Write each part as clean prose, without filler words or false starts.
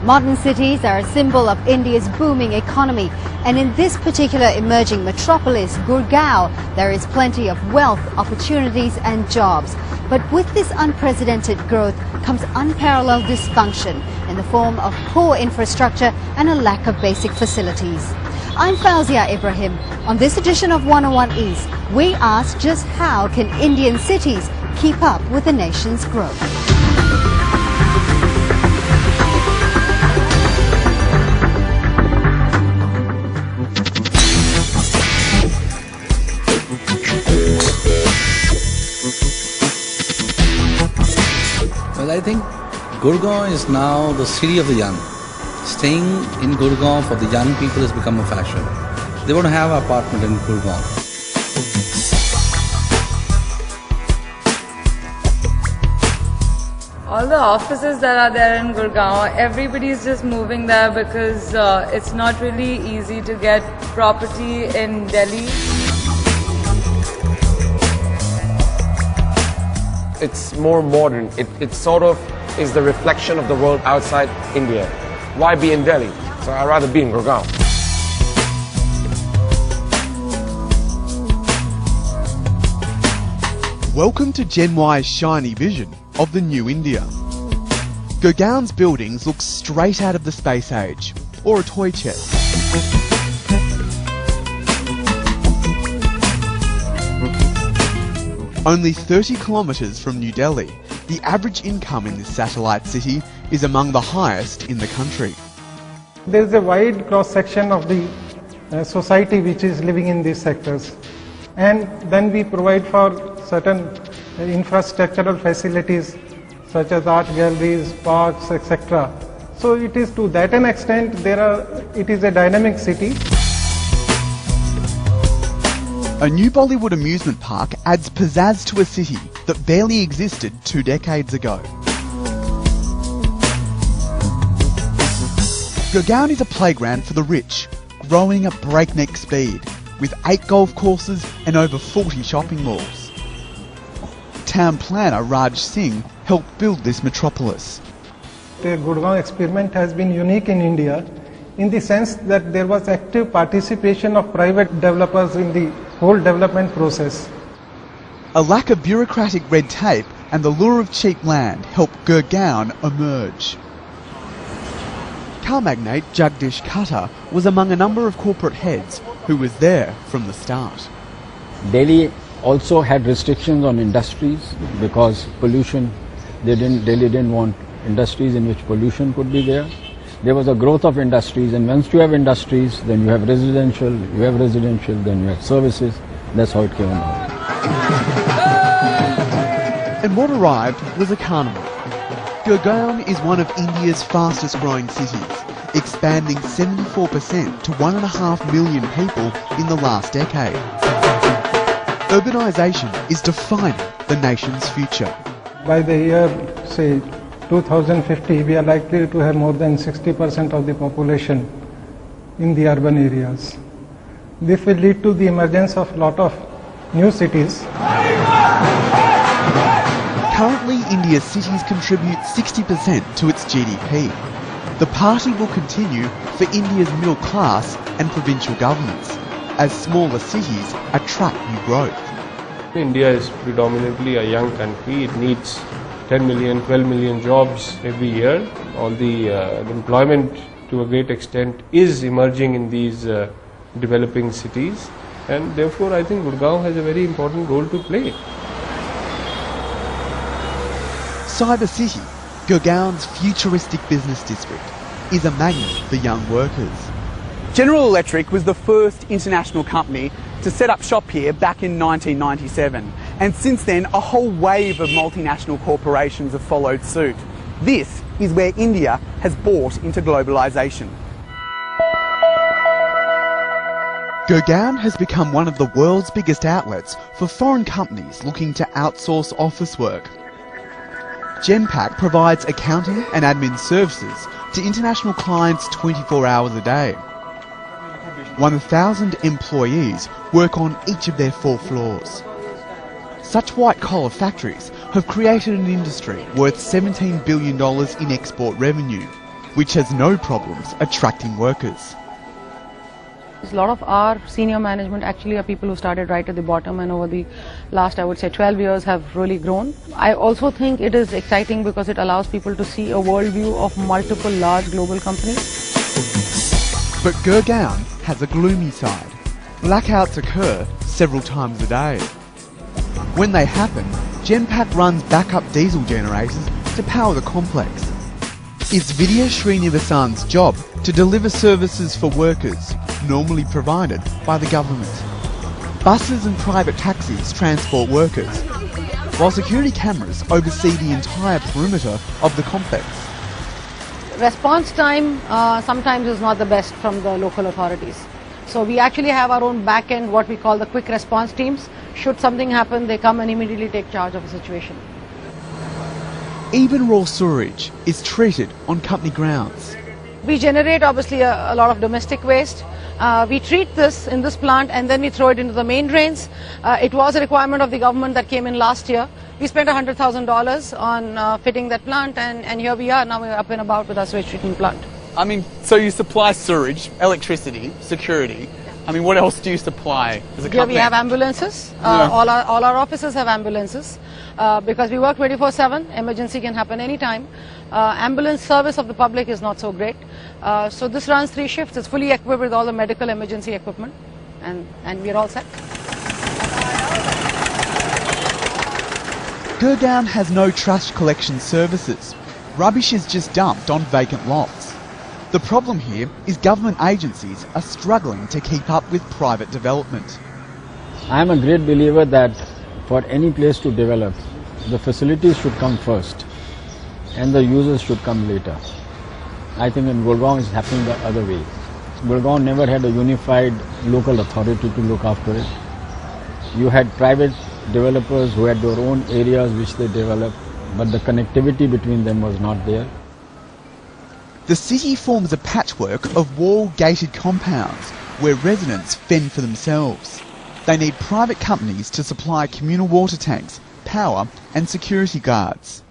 Modern cities are a symbol of India's booming economy, and in this particular emerging metropolis, Gurgaon, there is plenty of wealth, opportunities and jobs. But with this unprecedented growth comes unparalleled dysfunction in the form of poor infrastructure and a lack of basic facilities. I'm Fauzia Ibrahim. On this edition of 101 East, we ask just how can Indian cities keep up with the nation's growth? Well, I think Gurgaon is now the city of the young. Staying in Gurgaon for the young people has become a fashion. They want to have an apartment in Gurgaon. All the offices that are there in Gurgaon, everybody's just moving there because it's not really easy to get property in Delhi. It's more modern. It sort of is the reflection of the world outside India. Why be in Delhi? So I'd rather be in Gurgaon. Welcome to Gen Y's shiny vision of the new India. Gurgaon's buildings look straight out of the space age, or a toy chest. Only 30 kilometres from New Delhi, the average income in this satellite city is among the highest in the country. There is a wide cross-section of the society which is living in these sectors. And then we provide for certain infrastructural facilities such as art galleries, parks, etc. So it is to that an extent it is a dynamic city. A new Bollywood amusement park adds pizzazz to a city that barely existed 2 decades ago. Gurgaon is a playground for the rich, growing at breakneck speed, with 8 golf courses and over 40 shopping malls. Town planner Raj Singh helped build this metropolis. The Gurgaon experiment has been unique in India in the sense that there was active participation of private developers in the whole development process. A lack of bureaucratic red tape and the lure of cheap land helped Gurgaon emerge. Car magnate Jagdish Khattar was among a number of corporate heads who was there from the start. Delhi also had restrictions on industries because pollution, Delhi didn't want industries in which pollution could be there. There was a growth of industries, and once you have industries, then you have residential, then you have services. That's how it came about. And what arrived was a carnival. Gurgaon is one of India's fastest growing cities, expanding 74% to 1.5 million people in the last decade. Urbanisation is defining the nation's future. By the year, say, 2050, we are likely to have more than 60% of the population in the urban areas. This will lead to the emergence of a lot of new cities. Currently, India's cities contribute 60% to its GDP. The party will continue for India's middle class and provincial governments, as smaller cities attract new growth. India is predominantly a young country. It needs 10 million, 12 million jobs every year. All the employment to a great extent is emerging in these developing cities, and therefore I think Gurgaon has a very important role to play. Cyber City, Gurgaon's futuristic business district, is a magnet for young workers. General Electric was the first international company to set up shop here back in 1997. And since then, a whole wave of multinational corporations have followed suit. This is where India has bought into globalisation. Gurgaon has become one of the world's biggest outlets for foreign companies looking to outsource office work. Genpact provides accounting and admin services to international clients 24 hours a day. 1,000 employees work on each of their 4 floors. Such white-collar factories have created an industry worth $17 billion in export revenue, which has no problems attracting workers. A lot of our senior management actually are people who started right at the bottom, and over the last, I would say, 12 years have really grown. I also think it is exciting because it allows people to see a worldview of multiple large global companies. But Gurgaon has a gloomy side. Blackouts occur several times a day. When they happen, Genpact runs backup diesel generators to power the complex. It's Vidya Srinivasan's job to deliver services for workers normally provided by the government. Buses and private taxis transport workers, while security cameras oversee the entire perimeter of the complex. Response time sometimes is not the best from the local authorities. So we actually have our own back end, what we call the quick response teams. Should something happen, they come and immediately take charge of the situation. Even raw sewage is treated on company grounds. We generate obviously a lot of domestic waste. We treat this in this plant and then we throw it into the main drains. It was a requirement of the government that came in last year. We spent $100,000 on fitting that plant, and here we are, now we're up and about with our sewage treatment plant. I mean, so you supply sewage, electricity, security. I mean, what else do you supply as a company? Here we have ambulances. All our offices have ambulances because we work 24/7. Emergency can happen anytime. Ambulance service of the public is not so great. So this runs 3 shifts. It's fully equipped with all the medical emergency equipment, and we're all set. Gurgaon has no trash collection services. Rubbish is just dumped on vacant lots. The problem here is government agencies are struggling to keep up with private development. I am a great believer that for any place to develop, the facilities should come first and the users should come later. I think in Gurgaon it's happening the other way. Gurgaon never had a unified local authority to look after it. You had private developers who had their own areas which they developed, but the connectivity between them was not there. The city forms a patchwork of wall-gated compounds where residents fend for themselves. They need private companies to supply communal water tanks, power and security guards.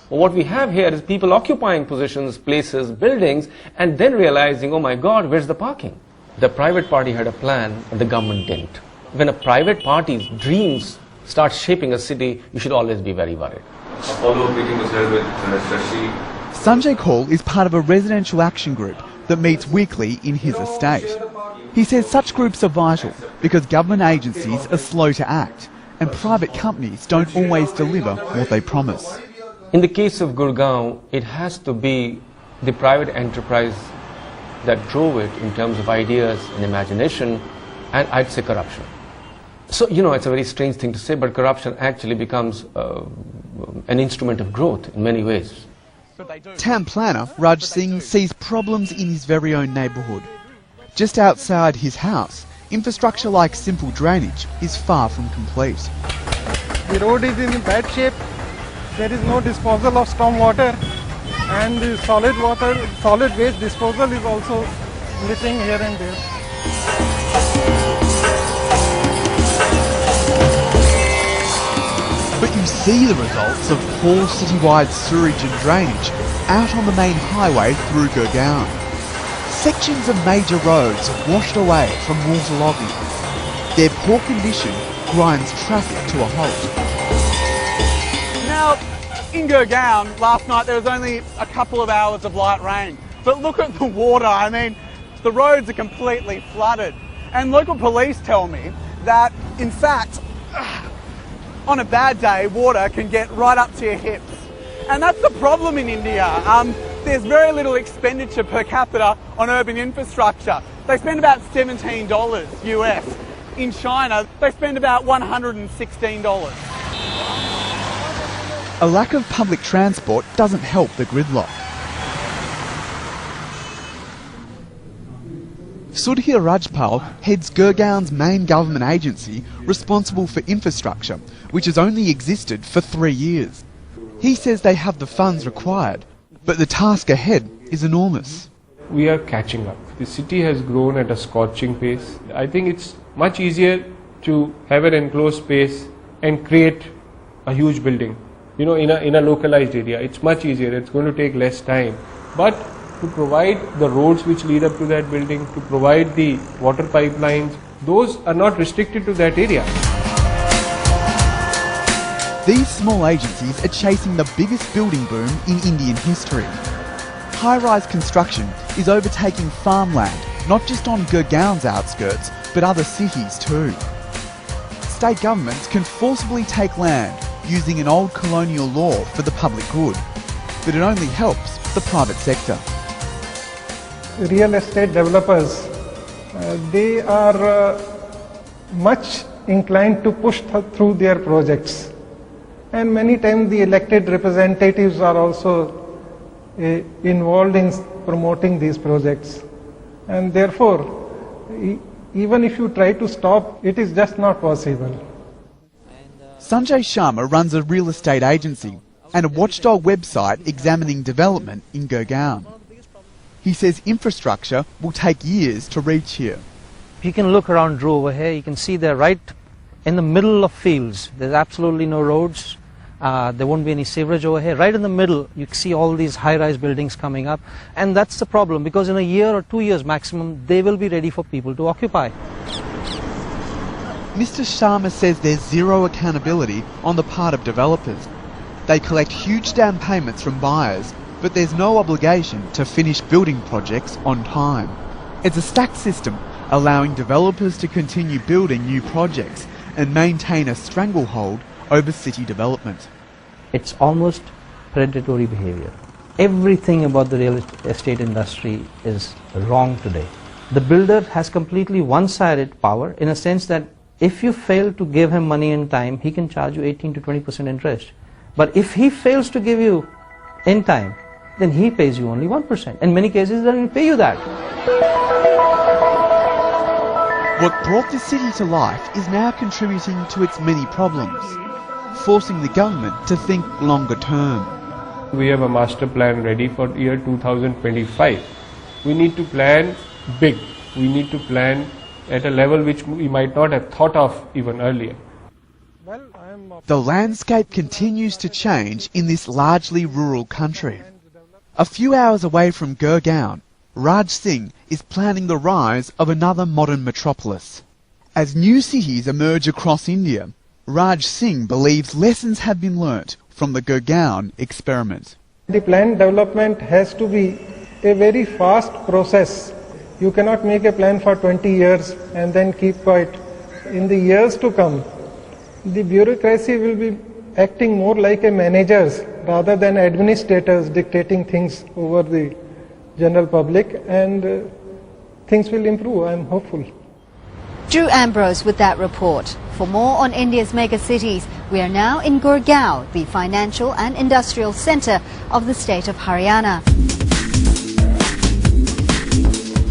Well, what we have here is people occupying positions, places, buildings, and then realizing, oh my God, where's the parking? The private party had a plan, but the government didn't. When a private party's dreams start shaping a city, you should always be very worried. Apollo meeting was held with Shashi. Sanjay Kaul is part of a residential action group that meets weekly in his estate. He says such groups are vital because government agencies are slow to act and private companies don't always deliver what they promise. In the case of Gurgaon, it has to be the private enterprise that drove it in terms of ideas and imagination, and I'd say corruption. So, you know, it's a very strange thing to say, but corruption actually becomes an instrument of growth in many ways. Town planner Raj Singh sees problems in his very own neighbourhood. Just outside his house, infrastructure like simple drainage is far from complete. The road is in bad shape. There is no disposal of storm water, and the solid waste disposal is also missing here and there. But you see the results of poor citywide sewage and drainage out on the main highway through Gurgaon. Sections of major roads are washed away from waterlogging. Their poor condition grinds traffic to a halt. Now, in Gurgaon, last night there was only a couple of hours of light rain. But look at the water, I mean, the roads are completely flooded. And local police tell me that, in fact, on a bad day, water can get right up to your hips. And that's the problem in India. There's very little expenditure per capita on urban infrastructure. They spend about $17 US. In China, they spend about $116. A lack of public transport doesn't help the gridlock. Sudhir Rajpal heads Gurgaon's main government agency responsible for infrastructure, which has only existed for 3 years. He says they have the funds required, but the task ahead is enormous. We are catching up. The city has grown at a scorching pace. I think it's much easier to have an enclosed space and create a huge building. You know, in a localized area, it's much easier. It's going to take less time. But to provide the roads which lead up to that building, to provide the water pipelines. Those are not restricted to that area. These small agencies are chasing the biggest building boom in Indian history. High-rise construction is overtaking farmland, not just on Gurgaon's outskirts, but other cities too. State governments can forcibly take land using an old colonial law for the public good, but it only helps the private sector. Real estate developers, they are much inclined to push through their projects. And many times the elected representatives are also involved in promoting these projects. And therefore, even if you try to stop, it is just not possible. Sanjay Sharma runs a real estate agency and a watchdog website examining development in Gurgaon. He says infrastructure will take years to reach here. You can look around Drew over here, you can see they're right in the middle of fields. There's absolutely no roads. There won't be any sewerage over here. Right in the middle, you see all these high-rise buildings coming up. And that's the problem, because in a year or 2 years maximum, they will be ready for people to occupy. Mr. Sharma says there's zero accountability on the part of developers. They collect huge down payments from buyers, but there's no obligation to finish building projects on time. It's a stacked system, allowing developers to continue building new projects and maintain a stranglehold over city development. It's almost predatory behavior. Everything about the real estate industry is wrong today. The builder has completely one-sided power in a sense that if you fail to give him money in time, he can charge you 18 to 20% interest. But if he fails to give you in time, then he pays you only 1%. In many cases, he doesn't even pay you that. What brought the city to life is now contributing to its many problems, forcing the government to think longer term. We have a master plan ready for year 2025. We need to plan big. We need to plan at a level which we might not have thought of even earlier. The landscape continues to change in this largely rural country. A few hours away from Gurgaon, Raj Singh is planning the rise of another modern metropolis. As new cities emerge across India, Raj Singh believes lessons have been learnt from the Gurgaon experiment. The planned development has to be a very fast process. You cannot make a plan for 20 years and then keep quiet. In the years to come, the bureaucracy will be acting more like a managers rather than administrators dictating things over the general public, and things will improve, I am hopeful. Drew Ambrose with that report. For more on India's mega cities, we are now in Gurgaon, the financial and industrial centre of the state of Haryana.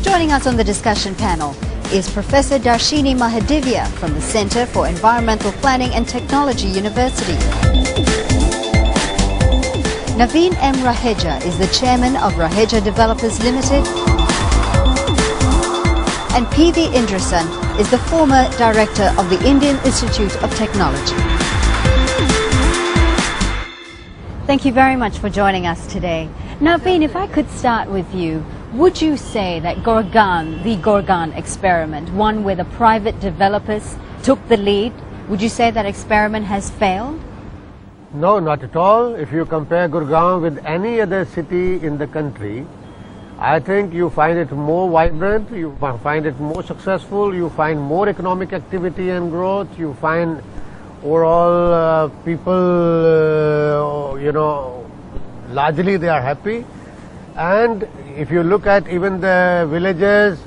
Joining us on the discussion panel is Professor Darshini Mahadivya from the Centre for Environmental Planning and Technology University. Naveen M. Raheja is the chairman of Raheja Developers Limited. And P.V. Indrasan is the former director of the Indian Institute of Technology. Thank you very much for joining us today. Naveen, if I could start with you, would you say that Gurgaon, the Gurgaon experiment, one where the private developers took the lead, would you say that experiment has failed? No, not at all. If you compare Gurgaon with any other city in the country, I think you find it more vibrant, you find it more successful, you find more economic activity and growth, you find overall people, largely they are happy. And if you look at even the villages,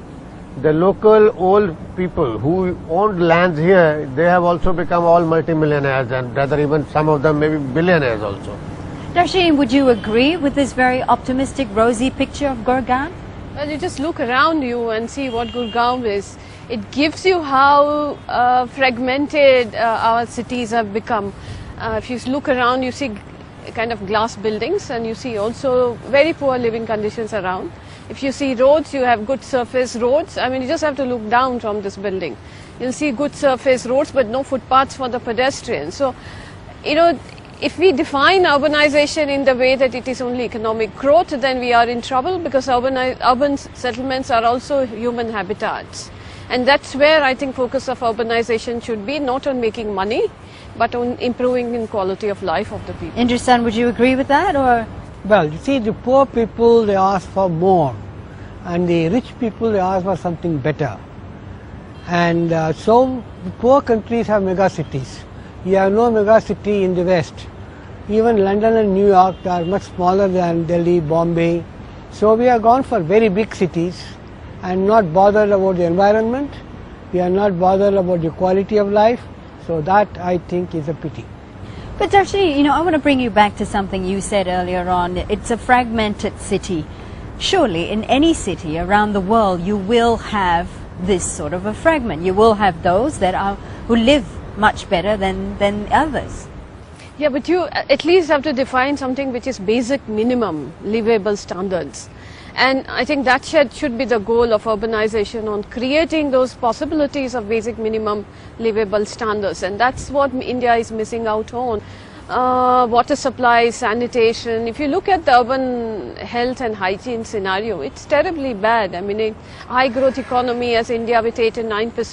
the local old people who owned lands here, they have also become all multimillionaires, and rather even some of them maybe billionaires also. Darshini, would you agree with this very optimistic, rosy picture of Gurgaon? Well, you just look around you and see what Gurgaon is. It gives you how fragmented our cities have become. If you look around, you see kind of glass buildings, and you see also very poor living conditions around. If you see roads, you have good surface roads. I mean, you just have to look down from this building. You'll see good surface roads, but no footpaths for the pedestrians. So, if we define urbanization in the way that it is only economic growth, then we are in trouble, because urban settlements are also human habitats. And that's where I think focus of urbanization should be, not on making money, but on improving in quality of life of the people. Indrasan, would you agree with that, or? Well, you see, the poor people, they ask for more, and the rich people, they ask for something better. And so the poor countries have mega cities. You have no mega city in the West. Even London and New York are much smaller than Delhi, Bombay. So we have gone for very big cities and not bothered about the environment. We are not bothered about the quality of life. So that, I think, is a pity. But Darshini, you know, I want to bring you back to something you said earlier on. It's a fragmented city. Surely in any city around the world you will have this sort of a fragment. You will have those that who live much better than others. Yeah, but you at least have to define something which is basic minimum livable standards. And I think that should be the goal of urbanization, on creating those possibilities of basic minimum livable standards. And that's what India is missing out on. Water supply, sanitation. If you look at the urban health and hygiene scenario, it's terribly bad. I mean, a high growth economy as India with 8 and 9%